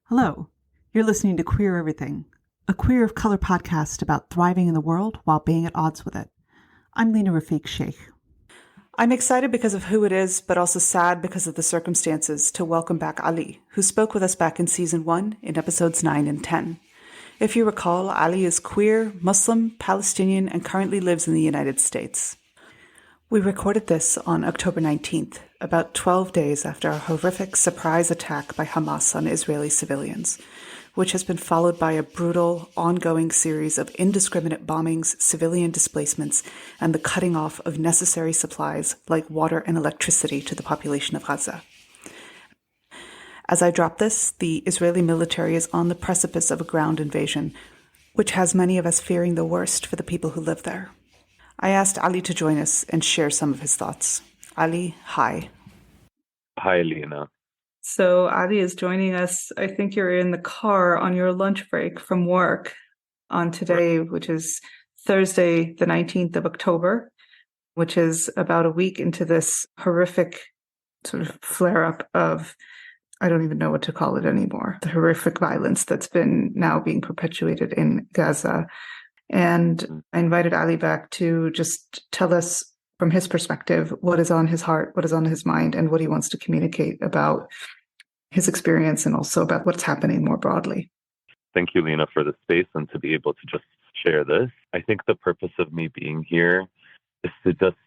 Hello, you're listening to Queer Everything, a queer of color podcast about thriving in the world while being at odds with it. I'm Lena Rafiq Sheikh. I'm excited because of who it is, but also sad because of the circumstances, to welcome back Ali, who spoke with us back in Season 1 in episodes 9 and 10. If you recall, Ali is queer, Muslim, Palestinian, and currently lives in the United States. We recorded this on October 19th, about 12 days after a horrific surprise attack by Hamas on Israeli civilians, which has been followed by a brutal, ongoing series of indiscriminate bombings, civilian displacements, and the cutting off of necessary supplies like water and electricity to the population of Gaza. As I drop this, the Israeli military is on the precipice of a ground invasion, which has many of us fearing the worst for the people who live there. I asked Ali to join us and share some of his thoughts. Ali, hi. Hi, Lena. So Ali is joining us. I think you're in the car on your lunch break from work on today, which is Thursday, the 19th of October, which is about a week into this horrific sort of flare-up of, I don't even know what to call it anymore, the horrific violence that's been now being perpetuated in Gaza. And I invited Ali back to just tell us from his perspective what is on his heart, what is on his mind, and what he wants to communicate about his experience and also about what's happening more broadly. Thank you, Lena, for the space and to be able to just share this. I think the purpose of me being here is to just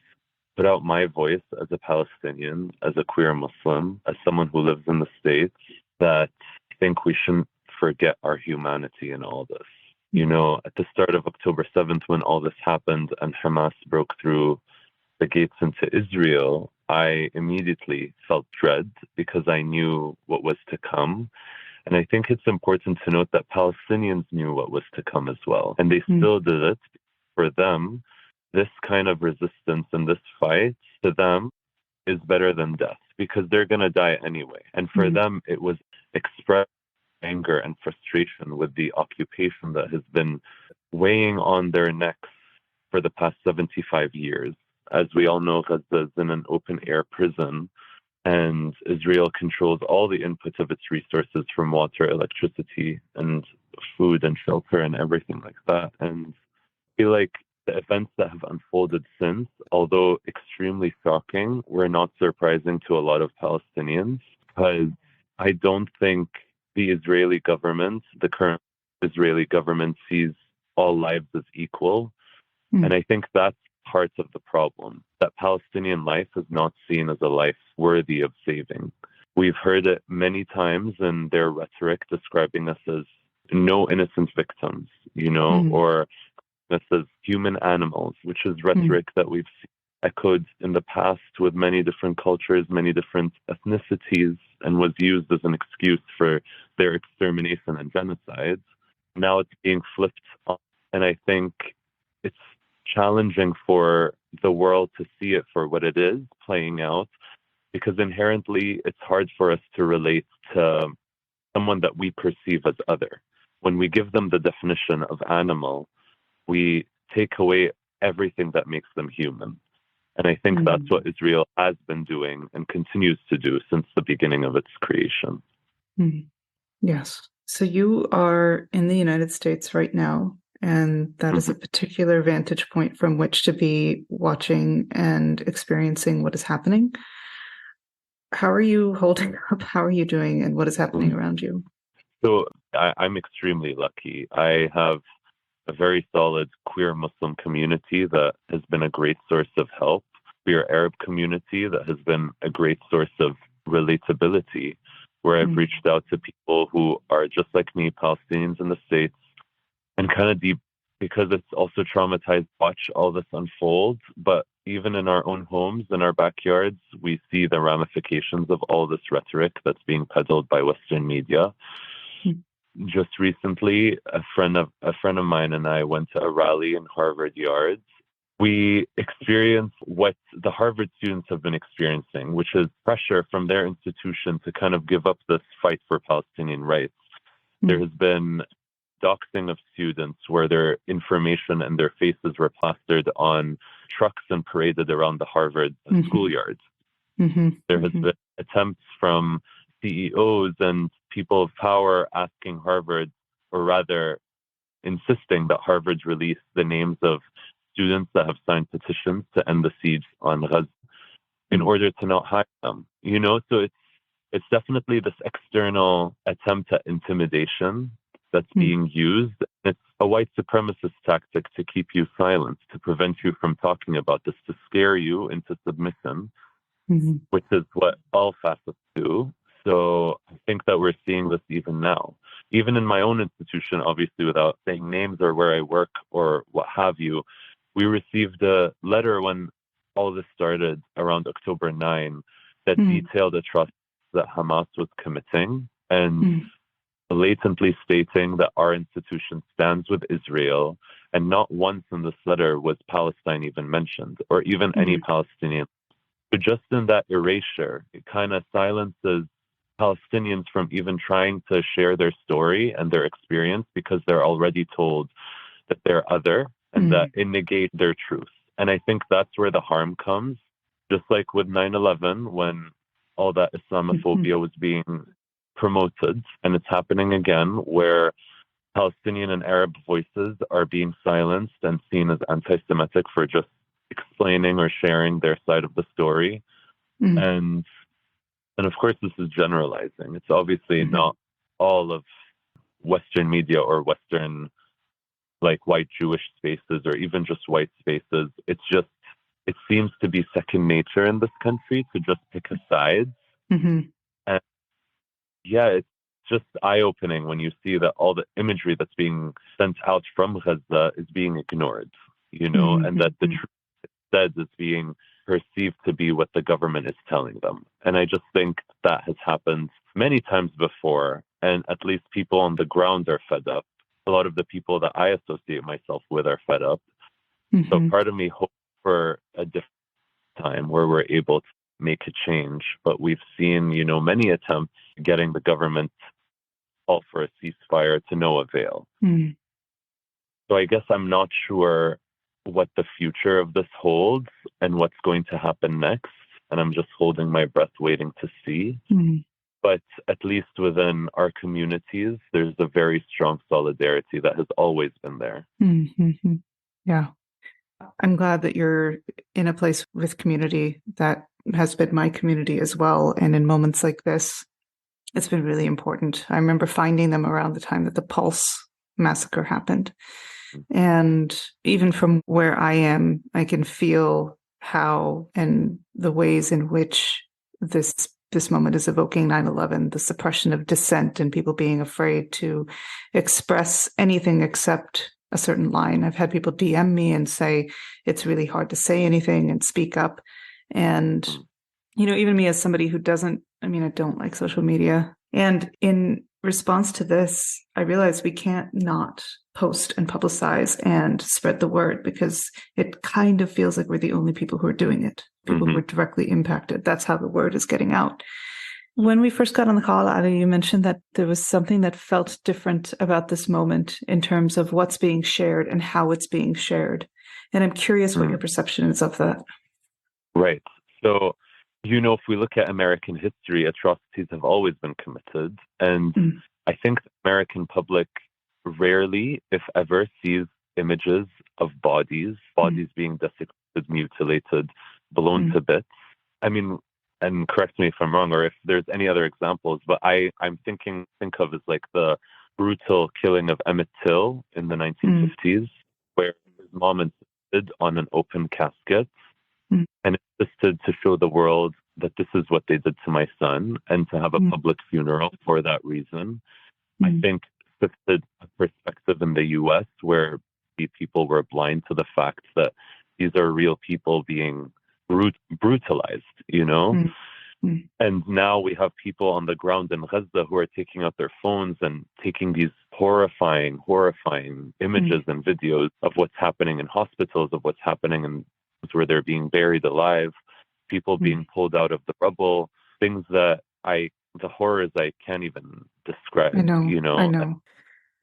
put out my voice as a Palestinian, as a queer Muslim, as someone who lives in the States, that I think we shouldn't forget our humanity in all this. You know, at the start of October 7th, when all this happened and Hamas broke through the gates into Israel, I immediately felt dread because I knew what was to come. And I think it's important to note that Palestinians knew what was to come as well. And they still did it. For them, this kind of resistance and this fight to them is better than death because they're going to die anyway. And for them, it was expressed anger and frustration with the occupation that has been weighing on their necks for the past 75 years. As we all know, Gaza is in an open-air prison, and Israel controls all the inputs of its resources from water, electricity, and food and shelter and everything like that. And I feel like the events that have unfolded since, although extremely shocking, were not surprising to a lot of Palestinians because I don't think the Israeli government, the current Israeli government, sees all lives as equal. And I think that's part of the problem, that Palestinian life is not seen as a life worthy of saving. We've heard it many times in their rhetoric describing us as no innocent victims, you know, or us as human animals, which is rhetoric that we've seen echoed in the past with many different cultures, many different ethnicities, and was used as an excuse for their extermination and genocide. Now it's being flipped on, and I think it's challenging for the world to see it for what it is playing out, because inherently it's hard for us to relate to someone that we perceive as other. When we give them the definition of animal, we take away everything that makes them human. And I think that's what Israel has been doing and continues to do since the beginning of its creation. Yes. So you are in the United States right now, and that is a particular vantage point from which to be watching and experiencing what is happening. How are you holding up? How are you doing? And what is happening around you? So I'm extremely lucky. I have a very solid queer Muslim community that has been a great source of help. Queer Arab community that has been a great source of relatability, where I've reached out to people who are just like me, Palestinians in the States, and kind of deep, because it's also traumatized, watch all this unfold. But even in our own homes, in our backyards, we see the ramifications of all this rhetoric that's being peddled by Western media. Just recently, a friend of mine and I went to a rally in Harvard Yards. We experienced what the Harvard students have been experiencing, which is pressure from their institution to kind of give up this fight for Palestinian rights. There has been doxing of students where their information and their faces were plastered on trucks and paraded around the Harvard schoolyards. There has been attempts from CEOs and people of power asking Harvard, or rather insisting that Harvard release the names of students that have signed petitions to end the siege on Gaza in order to not hire them. So it's definitely this external attempt at intimidation that's being used. It's a white supremacist tactic to keep you silent, to prevent you from talking about this, to scare you into submission, which is what all facets do. So I think that we're seeing this even now. Even in my own institution, obviously, without saying names or where I work or what have you, we received a letter when all this started around October 9 that detailed atrocities that Hamas was committing and blatantly stating that our institution stands with Israel. And not once in this letter was Palestine even mentioned, or even any Palestinian. So just in that erasure, it kind of silences Palestinians from even trying to share their story and their experience, because they're already told that they're other and that it negates their truth. And I think that's where the harm comes. Just like with 9/11, when all that Islamophobia was being promoted, and it's happening again, where Palestinian and Arab voices are being silenced and seen as anti-Semitic for just explaining or sharing their side of the story. And of course, this is generalizing. It's obviously not all of Western media or Western, like, white Jewish spaces or even just white spaces. It's just, it seems to be second nature in this country to just pick a side. And yeah, it's just eye-opening when you see that all the imagery that's being sent out from Gaza is being ignored, and that the truth instead is being perceived to be what the government is telling them. And I just think that has happened many times before, and at least people on the ground are fed up. A lot of the people that I associate myself with are fed up. So part of me hopes for a different time where we're able to make a change. But we've seen, many attempts getting the government to call for a ceasefire to no avail. So I guess I'm not sure what the future of this holds and what's going to happen next. And I'm just holding my breath, waiting to see. But at least within our communities, there's a very strong solidarity that has always been there. Yeah. I'm glad that you're in a place with community that has been my community as well. And in moments like this, it's been really important. I remember finding them around the time that the Pulse massacre happened. And even from where I am, I can feel how and the ways in which this moment is evoking 9/11, the suppression of dissent and people being afraid to express anything except a certain line. I've had people DM me and say it's really hard to say anything and speak up. And, even me as somebody who I don't like social media. And in response to this, I realized we can't not post and publicize and spread the word, because it kind of feels like we're the only people who are doing it, people who are directly impacted. That's how the word is getting out. When we first got on the call, Ali, you mentioned that there was something that felt different about this moment in terms of what's being shared and how it's being shared. And I'm curious what your perception is of that. Right. So, if we look at American history, atrocities have always been committed. And I think the American public rarely, if ever, sees images of bodies being desecrated, mutilated, blown to bits. I mean, and correct me if I'm wrong, or if there's any other examples, but I'm think of as like the brutal killing of Emmett Till in the 1950s, where his mom insisted on an open casket and insisted to show the world that this is what they did to my son, and to have a public funeral for that reason. I think shifted a perspective in the US where people were blind to the fact that these are real people being brutalized, And now we have people on the ground in Gaza who are taking out their phones and taking these horrifying images and videos of what's happening in hospitals, of what's happening in where they're being buried alive, people being pulled out of the rubble, things that the horrors I can't even describe, I know.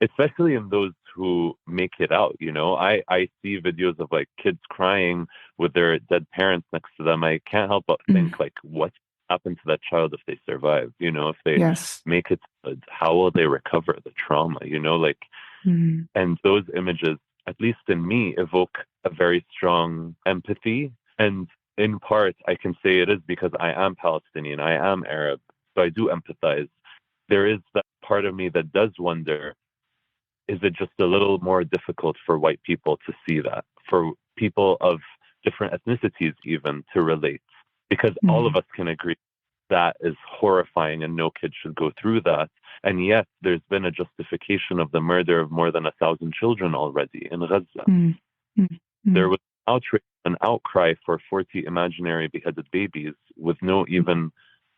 Especially in those who make it out, I see videos of like kids crying with their dead parents next to them. I can't help but think like, what's happen to that child if they survive? If they Yes. make it good, how will they recover the trauma? Mm. And those images, at least in me, evoke a very strong empathy. And in part, I can say it is because I am Palestinian, I am Arab, so I do empathize. There is that part of me that does wonder, is it just a little more difficult for white people to see that, for people of different ethnicities even to relate? Because all of us can agree that is horrifying and no kid should go through that. And yet there's been a justification of the murder of more than 1,000 children already in Gaza. Mm. Mm. There was an outcry for 40 imaginary beheaded babies with no even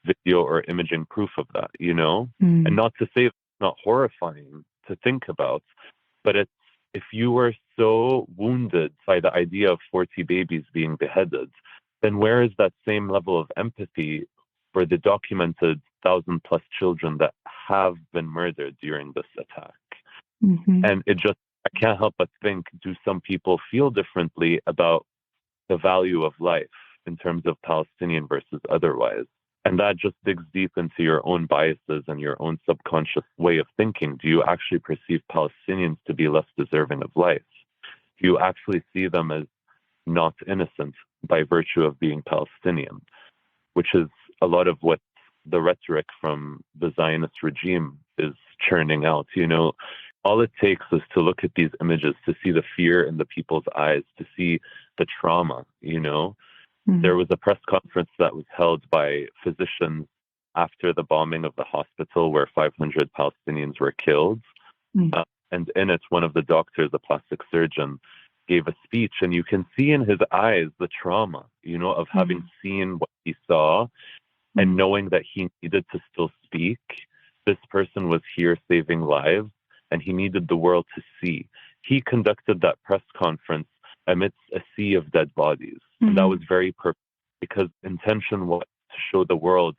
video or imaging proof of that, And not to say it's not horrifying to think about, but if you were so wounded by the idea of 40 babies being beheaded, then where is that same level of empathy for the documented 1,000+ children that have been murdered during this attack? And I can't help but think, do some people feel differently about the value of life in terms of Palestinian versus otherwise? And that just digs deep into your own biases and your own subconscious way of thinking. Do you actually perceive Palestinians to be less deserving of life? Do you actually see them as not innocent by virtue of being Palestinian? Which is a lot of what the rhetoric from the Zionist regime is churning out. All it takes is to look at these images, to see the fear in the people's eyes, to see the trauma. There was a press conference that was held by physicians after the bombing of the hospital where 500 Palestinians were killed. And in it, one of the doctors, a plastic surgeon, gave a speech, and you can see in his eyes the trauma, of having seen what he saw and knowing that he needed to still speak. This person was here saving lives, and he needed the world to see. He conducted that press conference amidst a sea of dead bodies. And that was very purposeful, because intention was to show the world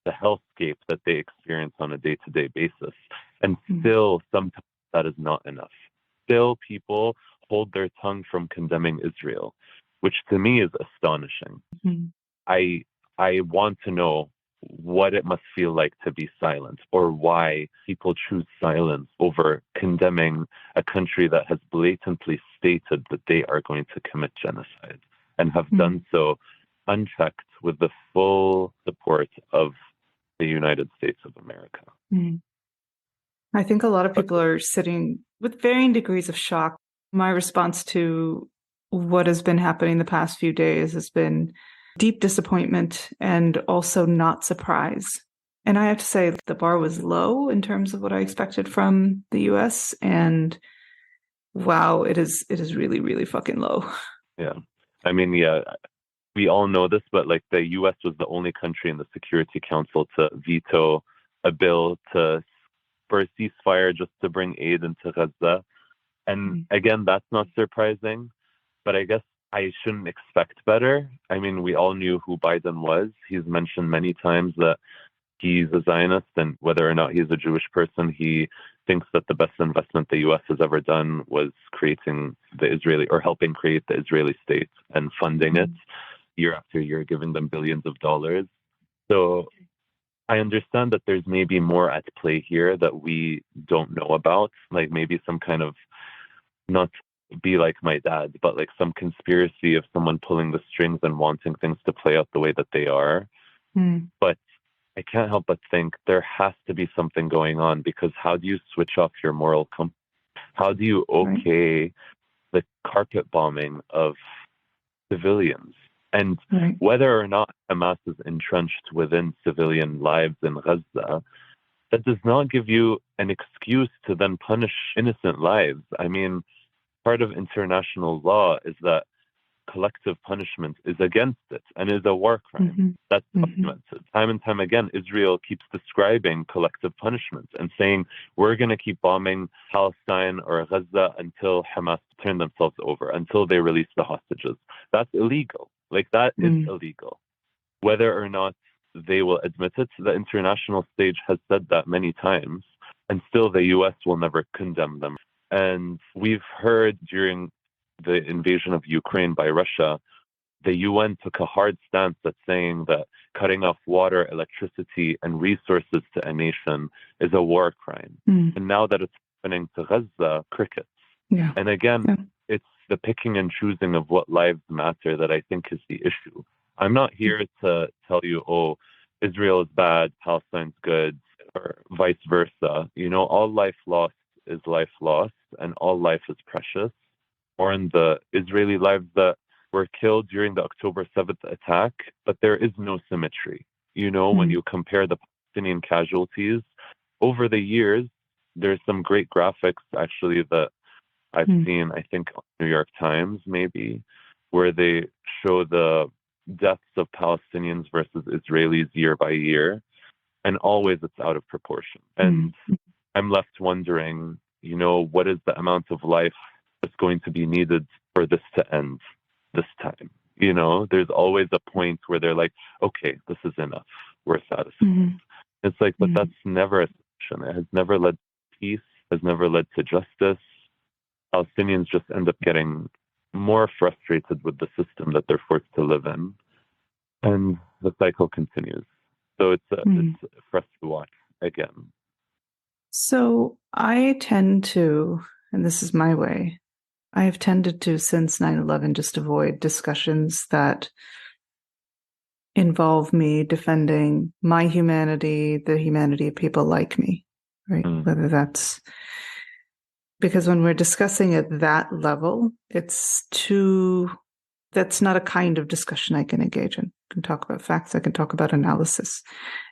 the hellscape that they experience on a day-to-day basis. And still, sometimes that is not enough. Still, people hold their tongue from condemning Israel, which to me is astonishing. I want to know what it must feel like to be silent, or why people choose silence over condemning a country that has blatantly stated that they are going to commit genocide and have done so unchecked with the full support of the United States of America. I think a lot of people are sitting with varying degrees of shock. My response to what has been happening the past few days has been deep disappointment and also not surprise. And I have to say the bar was low in terms of what I expected from the US. And wow, it is really, really fucking low. Yeah. I mean, we all know this, but the US was the only country in the Security Council to veto a bill for a ceasefire just to bring aid into Gaza. And again, that's not surprising, but I guess I shouldn't expect better. I mean, we all knew who Biden was. He's mentioned many times that he's a Zionist, and whether or not he's a Jewish person, he thinks that the best investment the U.S. has ever done was helping create the Israeli state and funding it year after year, giving them billions of dollars. So I understand that there's maybe more at play here that we don't know about, like maybe some kind of, not be like my dad, but some conspiracy of someone pulling the strings and wanting things to play out the way that they are. But I can't help but think there has to be something going on, because how do you switch off your moral compass? How do you okay the carpet bombing of civilians? And whether or not Hamas is entrenched within civilian lives in Gaza, that does not give you an excuse to then punish innocent lives. I mean, part of international law is that collective punishment is against it and is a war crime. That's documented. Time and time again, Israel keeps describing collective punishment and saying, we're going to keep bombing Palestine or Gaza until Hamas turn themselves over, until they release the hostages. That's illegal. That is illegal. Whether or not they will admit it, the international stage has said that many times, and still the U.S. will never condemn them. And we've heard during the invasion of Ukraine by Russia, the UN took a hard stance at saying that cutting off water, electricity, and resources to a nation is a war crime. And now that it's happening to Gaza, crickets. Yeah. And again, it's the picking and choosing of what lives matter that I think is the issue. I'm not here to tell you, oh, Israel is bad, Palestine's good, or vice versa. You know, all life lost is life lost, and all life is precious. Or in the Israeli lives that were killed during the October 7th attack, but there is no symmetry. You know, when you compare the Palestinian casualties over the years, there's some great graphics actually that I've seen, I think, on New York Times maybe, where they show the deaths of Palestinians versus Israelis year by year, and always it's out of proportion. And I'm left wondering, you know, what is the amount of life that's going to be needed for this to end this time? You know, there's always a point where they're like, okay, this is enough. We're satisfied. It's like, but that's never a solution. It has never led to peace, has never led to justice. Palestinians just end up getting more frustrated with the system that they're forced to live in. And the cycle continues. So it's for us to watch again. So I tend to, and this is my way, I have tended to, since 9/11, just avoid discussions that involve me defending my humanity, the humanity of people like me, right? Whether that's because when we're discussing at that level, that's not a kind of discussion I can engage in. I can talk about facts, I can talk about analysis.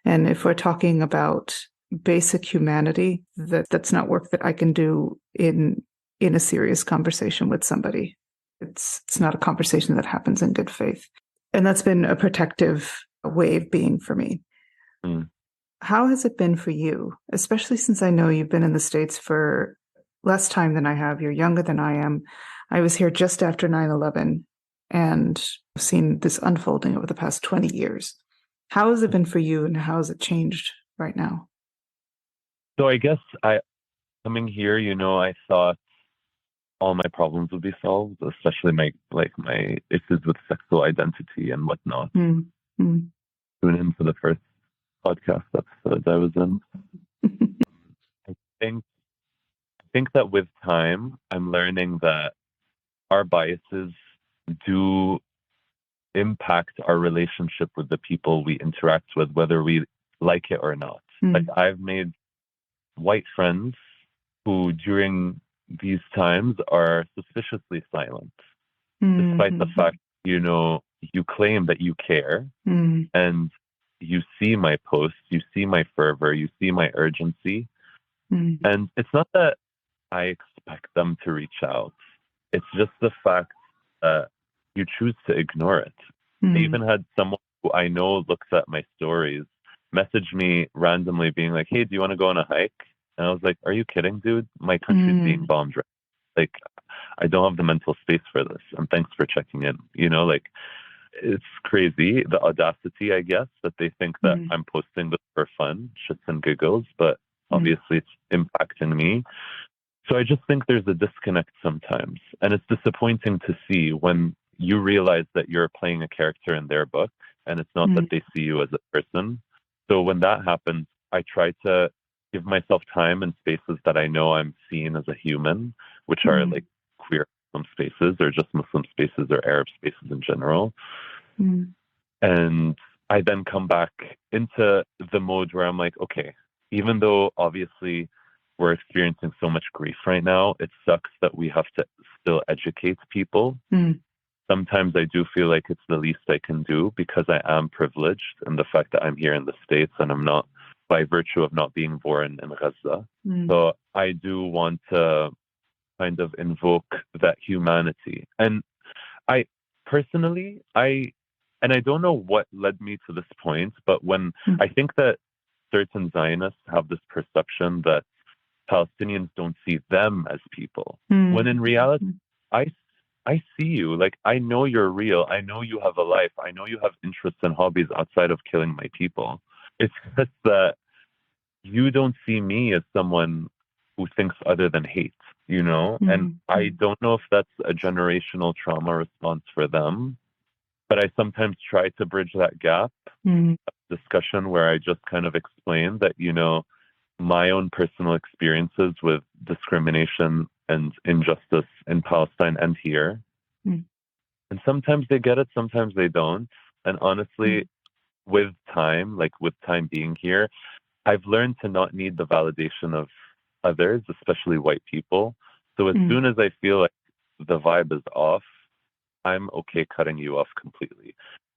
And if we're talking about basic humanity, that's not work that I can do in a serious conversation with somebody. It's not a conversation that happens in good faith. And that's been a protective way of being for me. How has it been for you, especially since I know you've been in the States for less time than I have? You're younger than I am. I was here just after 9/11 and seen this unfolding over the past 20 years. How has it been for you, and how has it changed right now? So I guess coming here, you know, I thought all my problems would be solved, especially my issues with sexual identity and whatnot. Tune in for the first podcast episode I was in. I think that with time, I'm learning that our biases do impact our relationship with the people we interact with, whether we like it or not. Like, I've made white friends who during these times are suspiciously silent, despite the fact, you know, you claim that you care and you see my posts, you see my fervor, you see my urgency. And it's not that I expect them to reach out. It's just the fact that you choose to ignore it. I even had someone who I know looks at my stories message me randomly being like, hey, do you want to go on a hike? And I was like, are you kidding, dude? My country's being bombed right now. Like, I don't have the mental space for this. And thanks for checking in. You know, like, it's crazy, the audacity, I guess, that they think that I'm posting this for fun, shits and giggles, but obviously it's impacting me. So I just think there's a disconnect sometimes. And it's disappointing to see when you realize that you're playing a character in their book and it's not that they see you as a person. So when that happens, I try to give myself time and spaces that I know I'm seen as a human, which are like queer Muslim spaces or just Muslim spaces or Arab spaces in general. And I then come back into the mode where I'm like, okay, even though obviously we're experiencing so much grief right now, it sucks that we have to still educate people. Sometimes I do feel like it's the least I can do because I am privileged in the fact that I'm here in the States and I'm not, by virtue of not being born in Gaza. So I do want to kind of invoke that humanity. And I personally, I don't know what led me to this point, but when I think that certain Zionists have this perception that Palestinians don't see them as people, when in reality, I see you. Like, I know you're real. I know you have a life. I know you have interests and hobbies outside of killing my people. It's just that you don't see me as someone who thinks other than hate, you know? And I don't know if that's a generational trauma response for them, But I sometimes try to bridge that gap discussion where I just kind of explain that, my own personal experiences with discrimination and injustice in Palestine and here. And sometimes they get it, sometimes they don't. And honestly, with time being here, I've learned to not need the validation of others, especially white people. So as soon as I feel like the vibe is off, I'm okay cutting you off completely.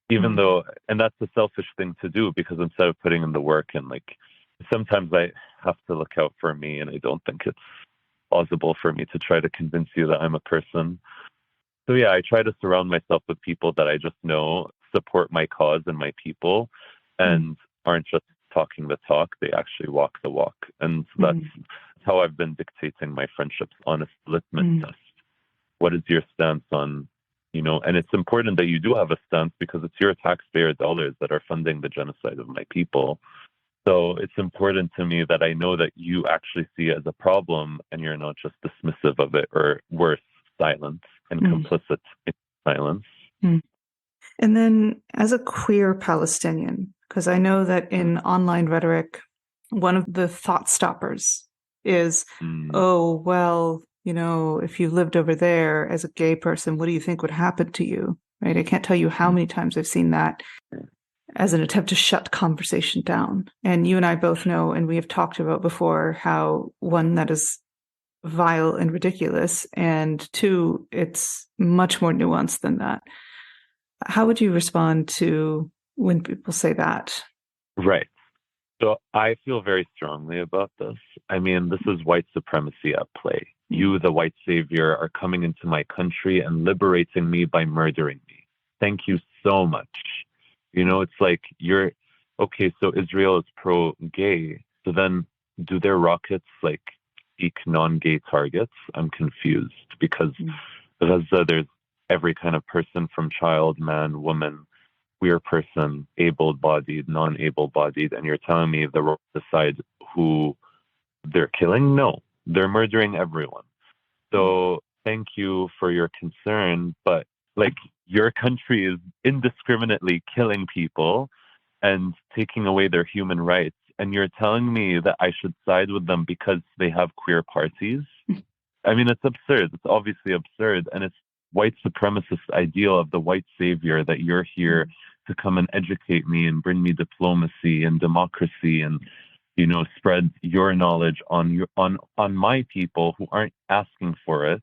Even though, and that's a selfish thing to do, because instead of putting in the work and sometimes I have to look out for me, and I don't think it's plausible for me to try to convince you that I'm a person. So yeah, I try to surround myself with people that I just know support my cause and my people and aren't just talking the talk, they actually walk the walk. And that's how I've been dictating my friendships, honest litmus test. What is your stance on, and it's important that you do have a stance because it's your taxpayer dollars that are funding the genocide of my people. So it's important to me that I know that you actually see it as a problem and you're not just dismissive of it, or worse, silent and complicit in silence. And then as a queer Palestinian, because I know that in online rhetoric, one of the thought stoppers is, oh, well, if you lived over there as a gay person, what do you think would happen to you? Right? I can't tell you how many times I've seen that as an attempt to shut conversation down. And you and I both know, and we have talked about before, how one, that is vile and ridiculous, and two, it's much more nuanced than that. How would you respond to when people say that? Right. So I feel very strongly about this. I mean, this is white supremacy at play. You, the white savior, are coming into my country and liberating me by murdering me. Thank you so much. It's like okay, so Israel is pro-gay. So then do their rockets seek non-gay targets? I'm confused because Gaza, there's every kind of person from child, man, woman, queer person, able-bodied, non-able-bodied, and you're telling me the robots decide who they're killing? No, they're murdering everyone. So thank you for your concern, but your country is indiscriminately killing people and taking away their human rights, and you're telling me that I should side with them because they have queer parties? I mean, it's absurd. It's obviously absurd, and it's white supremacist ideal of the white savior that you're here to come and educate me and bring me diplomacy and democracy and spread your knowledge on my people who aren't asking for it,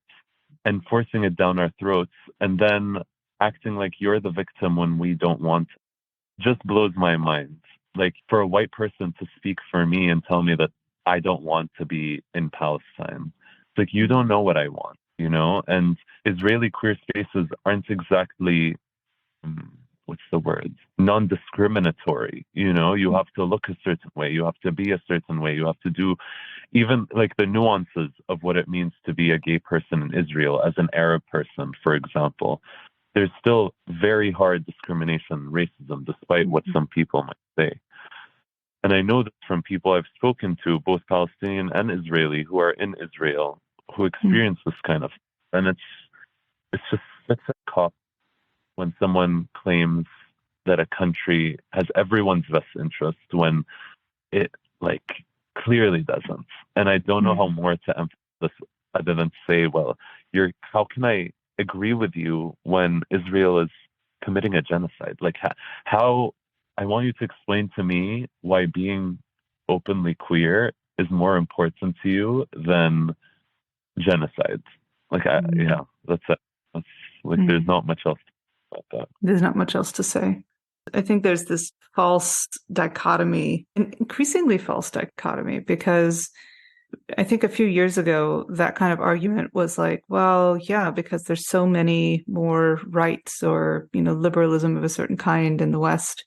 and forcing it down our throats, and then acting like you're the victim when we don't want it. Just blows my mind. For a white person to speak for me and tell me that I don't want to be in Palestine, it's you don't know what I want, and Israeli queer spaces aren't exactly, what's the word? Non-discriminatory. You have to look a certain way. You have to be a certain way. You have to do even the nuances of what it means to be a gay person in Israel as an Arab person, for example. There's still very hard discrimination, racism, despite what some people might say. And I know that from people I've spoken to, both Palestinian and Israeli, who are in Israel, who experience this kind of, and it's just such a cop when someone claims that a country has everyone's best interest when it clearly doesn't. And I don't know how more to emphasize this other than say, well, how can I agree with you when Israel is committing a genocide? How I want you to explain to me why being openly queer is more important to you than genocide. Yeah, that's it. That's there's not much else about that. There's not much else to say. I think there's this false dichotomy, an increasingly false dichotomy, because I think a few years ago, that kind of argument was well, yeah, because there's so many more rights or, liberalism of a certain kind in the West.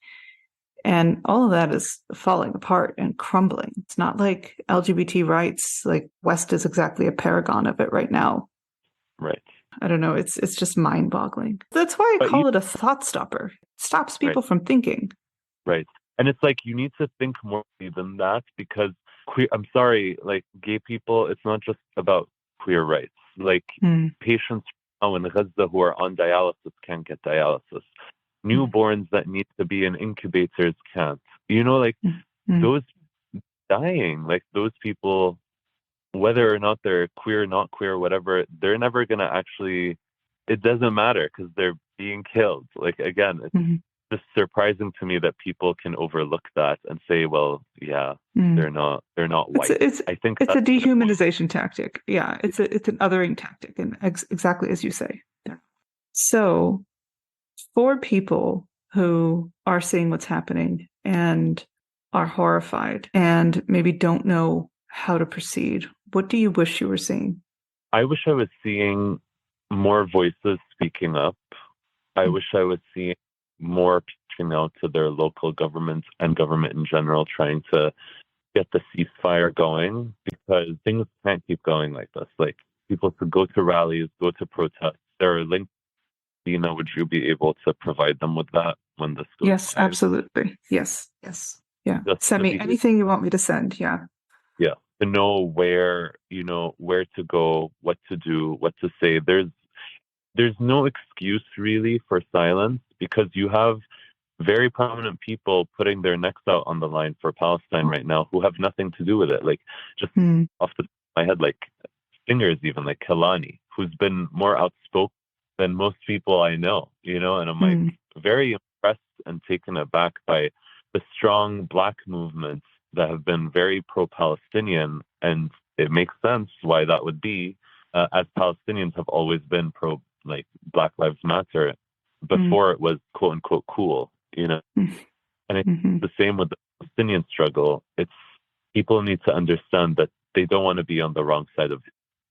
And all of that is falling apart and crumbling. It's not like LGBT rights, West is exactly a paragon of it right now. Right. I don't know. It's just mind-boggling. That's why I call it a thought stopper. It stops people from thinking. Right. And it's you need to think more than that, because I'm sorry, gay people, it's not just about queer rights. Patients now in Gaza who are on dialysis can't get dialysis. newborns that need to be in incubators can't. Like Mm-hmm. those dying, like those people, whether or not they're queer, not queer, whatever, they're never going to actually, it doesn't matter because they're being killed. Like, again, it's Mm-hmm. just surprising to me that people can overlook that and say, well, yeah, they're not white. I think It's a that's dehumanization tactic. Yeah, it's an othering tactic, and exactly as you say. Yeah. So, for people who are seeing what's happening and are horrified and maybe don't know how to proceed, what do you wish you were seeing? I wish I was seeing more voices speaking up. I wish I was seeing more reaching out to their local governments and government in general, trying to get the ceasefire going, because things can't keep going like this. Like, people could go to rallies, go to protests. There are links. Would you be able to provide them with that when this goes Yes, live? absolutely. Yes. Yeah. Just Send to me be, anything you want me to send. Yeah. yeah, to know where to go, what to do, what to say. There's no excuse really for silence, because you have very prominent people putting their necks out on the line for Palestine right now who have nothing to do with it. Like, just off the top of my head, like singers, even like Kalani, who's been more outspoken than most people I know, and I'm like very impressed and taken aback by the strong Black movements that have been very pro-Palestinian. And it makes sense why that would be, as Palestinians have always been pro, like, Black Lives Matter before it was quote unquote cool, And it's the same with the Palestinian struggle. It's, people need to understand that they don't want to be on the wrong side of,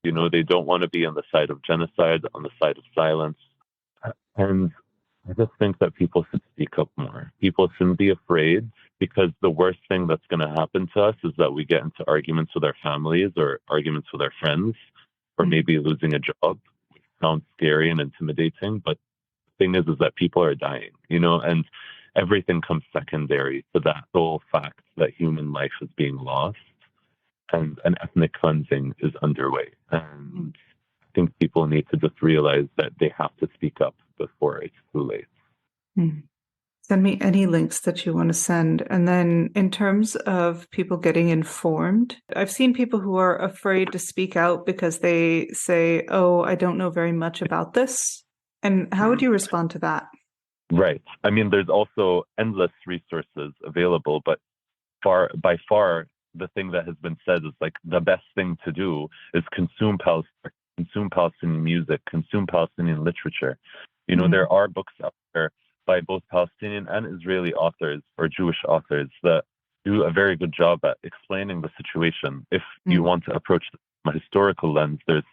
they don't want to be on the side of genocide, on the side of silence. And I just think that people should speak up more. People shouldn't be afraid, because the worst thing that's going to happen to us is that we get into arguments with our families or arguments with our friends, or maybe losing a job, which sounds scary and intimidating. But the thing is that people are dying, and everything comes secondary to that sole fact that human life is being lost and an ethnic cleansing is underway. And I think people need to just realize that they have to speak up before it's too late. Send me any links that you want to send. And then, in terms of people getting informed, I've seen people who are afraid to speak out because they say, oh, I don't know very much about this. And how would you respond to that? Right. I mean, there's also endless resources available, but by far, the thing that has been said is like the best thing to do is consume Palestinian music, consume Palestinian literature. There are books out there by both Palestinian and Israeli authors or Jewish authors that do a very good job at explaining the situation. If you want to approach it from a historical lens, there's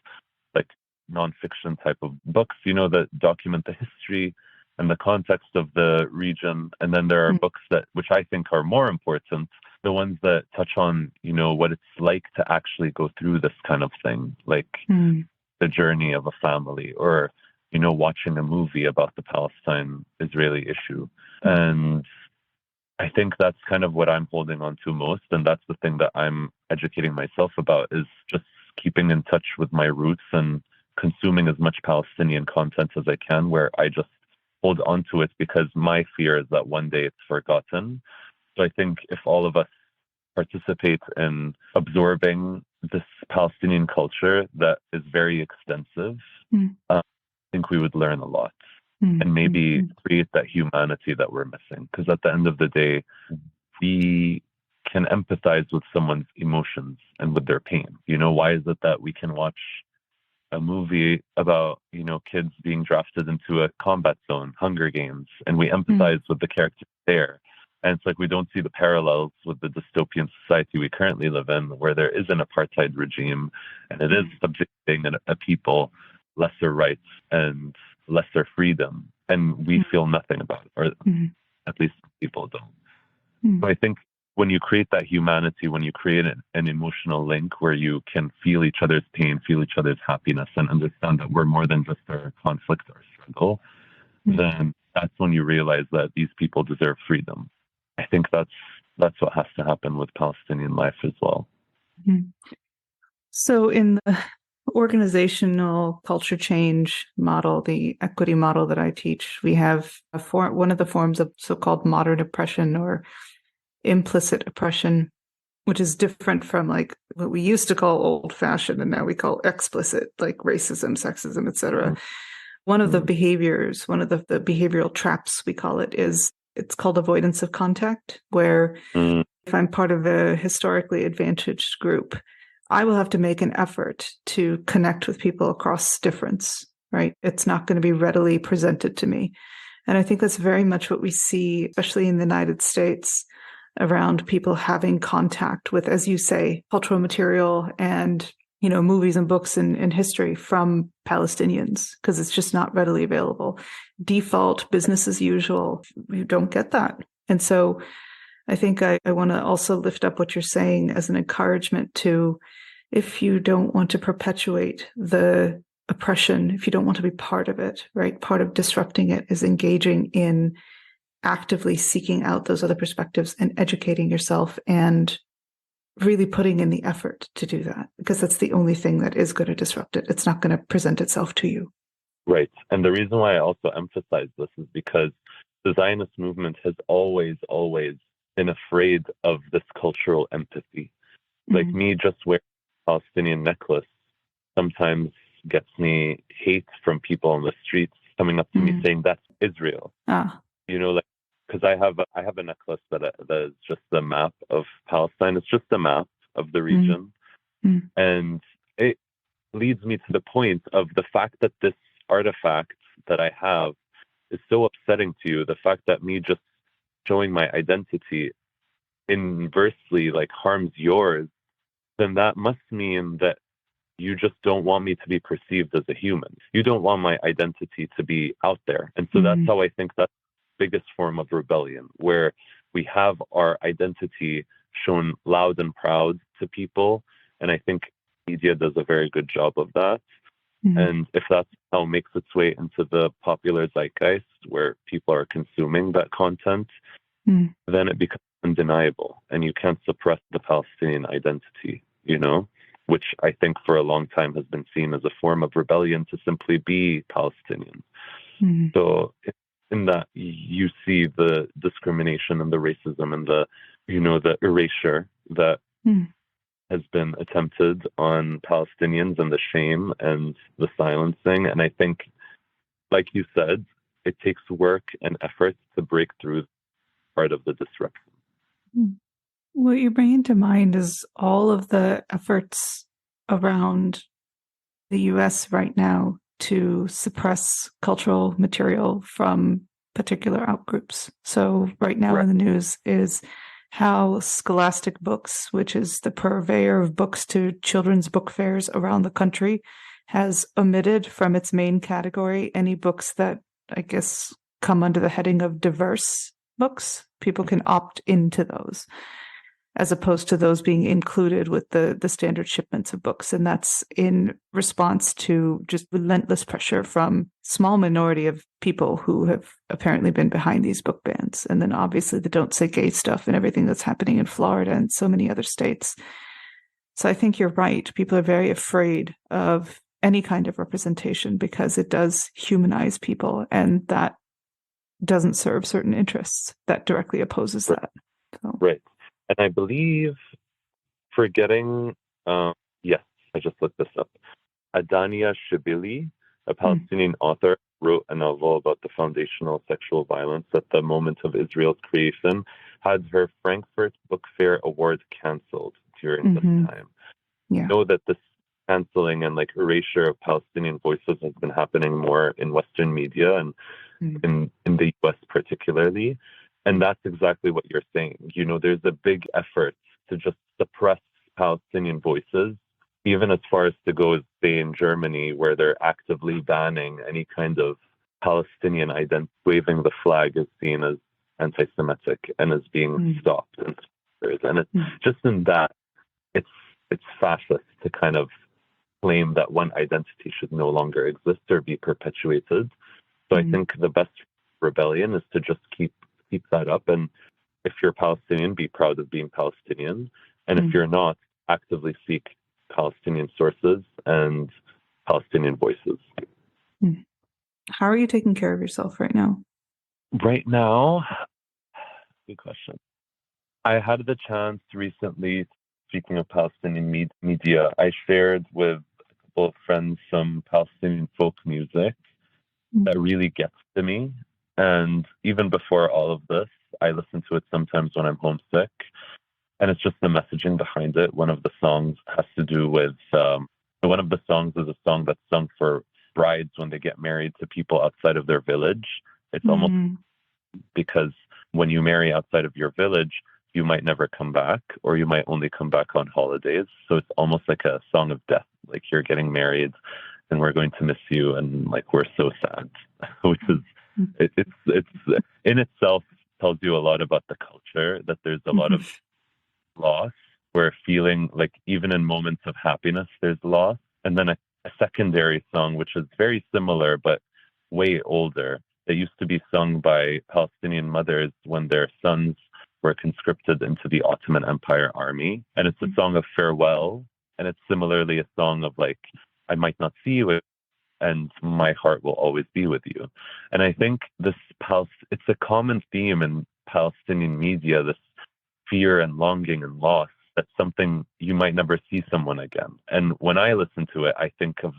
like nonfiction type of books, that document the history and the context of the region. And then there are books which I think are more important, the ones that touch on, what it's like to actually go through this kind of thing, like the journey of a family, or, watching a movie about the Palestine-Israeli issue. And I think that's kind of what I'm holding on to most. And that's the thing that I'm educating myself about, is just keeping in touch with my roots and consuming as much Palestinian content as I can, where I just hold on to it, because my fear is that one day it's forgotten. So I think if all of us participate in absorbing this Palestinian culture that is very extensive, I think we would learn a lot and maybe create that humanity that we're missing. Because at the end of the day, we can empathize with someone's emotions and with their pain. Why is it that we can watch a movie about, kids being drafted into a combat zone, Hunger Games, and we empathize with the characters there? And it's like we don't see the parallels with the dystopian society we currently live in, where there is an apartheid regime and it is subjecting a people lesser rights and lesser freedom, and we feel nothing about it, or at least people don't. So I think when you create that humanity, when you create an emotional link where you can feel each other's pain, feel each other's happiness, and understand that we're more than just our conflict or struggle, then that's when you realize that these people deserve freedom. I think that's what has to happen with Palestinian life as well. So in the organizational culture change model, the equity model that I teach, we have one of the forms of so-called modern oppression or implicit oppression, which is different from like what we used to call old-fashioned and now we call explicit, like racism, sexism, etc. One of the behaviors, one of the behavioral traps, we call it, it's called avoidance of contact, where if I'm part of a historically advantaged group, I will have to make an effort to connect with people across difference, right? It's not going to be readily presented to me. And I think that's very much what we see, especially in the United States, around people having contact with, as you say, cultural material and, movies and books and history from Palestinians, because it's just not readily available. Default, business as usual, you don't get that. And so I think I want to also lift up what you're saying as an encouragement to, if you don't want to perpetuate the oppression, if you don't want to be part of it, right? Part of disrupting it is engaging in actively seeking out those other perspectives and educating yourself and really putting in the effort to do that, because that's the only thing that is going to disrupt it. It's not going to present itself to you. Right. And the reason why I also emphasize this is because the Zionist movement has always been afraid of this cultural empathy. Like me just wearing a Palestinian necklace sometimes gets me hate from people on the streets coming up to me saying that's Israel. Because I have a necklace that is just the map of Palestine. It's just the map of the region. And it leads me to the point of the fact that this artifact that I have is so upsetting to you. The fact that me just showing my identity inversely harms yours, then that must mean that you just don't want me to be perceived as a human. You don't want my identity to be out there. And so that's how I think that's the biggest form of rebellion, where we have our identity shown loud and proud to people. And I think media does a very good job of that. And if that's how it makes its way into the popular zeitgeist, where people are consuming that content, then it becomes undeniable. And you can't suppress the Palestinian identity, which I think for a long time has been seen as a form of rebellion to simply be Palestinian. So in that, you see the discrimination and the racism and the erasure that has been attempted on Palestinians, and the shame and the silencing. And I think, like you said, it takes work and effort to break through part of the disruption. What you're bringing to mind is all of the efforts around the US right now to suppress cultural material from particular outgroups. So right now in the news is how Scholastic Books, which is the purveyor of books to children's book fairs around the country, has omitted from its main category any books that I guess come under the heading of diverse books. People can opt into those, as opposed to those being included with the standard shipments of books. And that's in response to just relentless pressure from small minority of people who have apparently been behind these book bans. And then obviously the Don't Say Gay stuff and everything that's happening in Florida and so many other states. So I think you're right. People are very afraid of any kind of representation because it does humanize people, and that doesn't serve certain interests. That directly opposes that. So. Right. And I believe, forgetting, yes, I just looked this up. Adania Shibili, a Palestinian author, wrote a novel about the foundational sexual violence at the moment of Israel's creation, had her Frankfurt Book Fair Award canceled during this time. I know that this canceling and erasure of Palestinian voices has been happening more in Western media and in the US particularly. And that's exactly what you're saying. There's a big effort to just suppress Palestinian voices, even as far as to go as, say, in Germany, where they're actively banning any kind of Palestinian identity. Waving the flag is seen as anti-Semitic and as being stopped. And it's just in that, it's fascist to kind of claim that one identity should no longer exist or be perpetuated. So I think the best rebellion is to just keep that up. And if you're Palestinian, be proud of being Palestinian. And if you're not, actively seek Palestinian sources and Palestinian voices. How are you taking care of yourself right now? Right now, good question. I had the chance recently, speaking of Palestinian media, I shared with a couple of friends some Palestinian folk music that really gets to me. And even before all of this, I listen to it sometimes when I'm homesick. And it's just the messaging behind it. One of the songs has to do with, one of the songs is a song that's sung for brides when they get married to people outside of their village. It's almost because when you marry outside of your village, you might never come back, or you might only come back on holidays. So it's almost like a song of death. Like, you're getting married and we're going to miss you, and like, we're so sad, which is, it's in itself tells you a lot about the culture, that there's a lot of loss. We're feeling like even in moments of happiness, there's loss. And then a secondary song, which is very similar, but way older. It used to be sung by Palestinian mothers when their sons were conscripted into the Ottoman Empire army. And it's a song of farewell. And it's similarly a song of like, I might not see you, and my heart will always be with you. And I think it's a common theme in Palestinian media, this fear and longing and loss, that's something you might never see someone again. And when I listen to it, I think of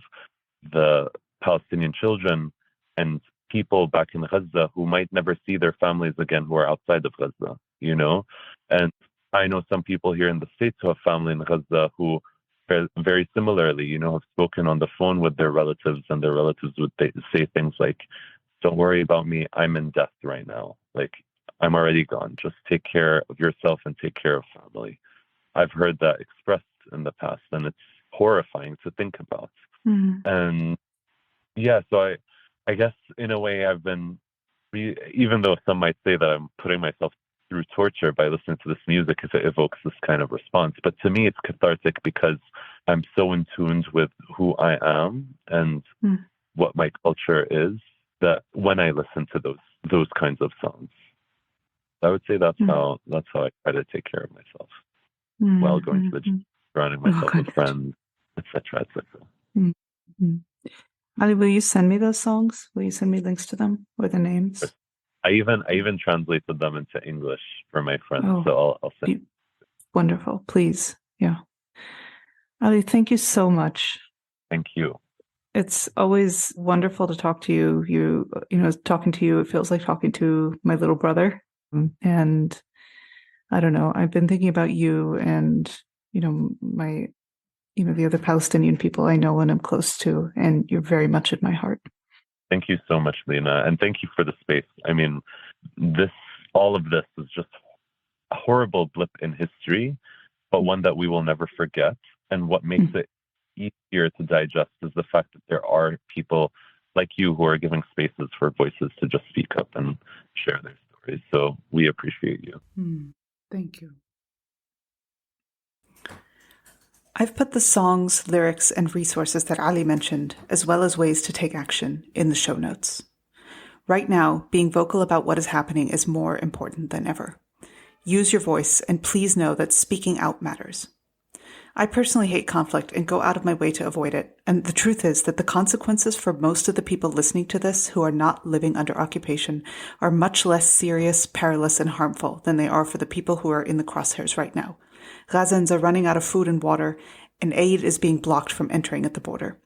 the Palestinian children and people back in Gaza who might never see their families again, who are outside of Gaza, you know? And I know some people here in the States who have family in Gaza who very similarly, you know, have spoken on the phone with their relatives, and their relatives would say things like, don't worry about me, I'm in death right now. Like, I'm already gone. Just take care of yourself and take care of family. I've heard that expressed in the past, and it's horrifying to think about. And yeah, so I guess in a way I've been, even though some might say that I'm putting myself through torture by listening to this music if it evokes this kind of response, but to me it's cathartic because I'm so in tune with who I am and what my culture is, that when I listen to those kinds of songs, I would say that's how I try to take care of myself while going to the gym, surrounding myself with friends, etc., etc. Ali, will you send me those songs? Will you send me links to them or the names? I even translated them into English for my friends, so I'll send. Wonderful, please, yeah. Ali, thank you so much. Thank you. It's always wonderful to talk to you. You know, talking to you, it feels like talking to my little brother. And I don't know, I've been thinking about you and, you know, the other Palestinian people I know and I'm close to, and you're very much in my heart. Thank you so much, Lena. And thank you for the space. I mean, all of this is just a horrible blip in history, but one that we will never forget. And what makes it easier to digest is the fact that there are people like you who are giving spaces for voices to just speak up and share their stories. So we appreciate you. Thank you. I've put the songs, lyrics, and resources that Ali mentioned, as well as ways to take action, in the show notes. Right now, being vocal about what is happening is more important than ever. Use your voice, and please know that speaking out matters. I personally hate conflict and go out of my way to avoid it, and the truth is that the consequences for most of the people listening to this who are not living under occupation are much less serious, perilous, and harmful than they are for the people who are in the crosshairs right now. Gazans are running out of food and water, and aid is being blocked from entering at the border.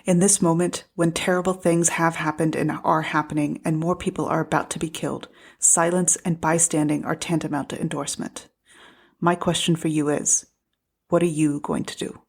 In this moment, when terrible things have happened and are happening, and more people are about to be killed, silence and bystanding are tantamount to endorsement. My question for you is, what are you going to do?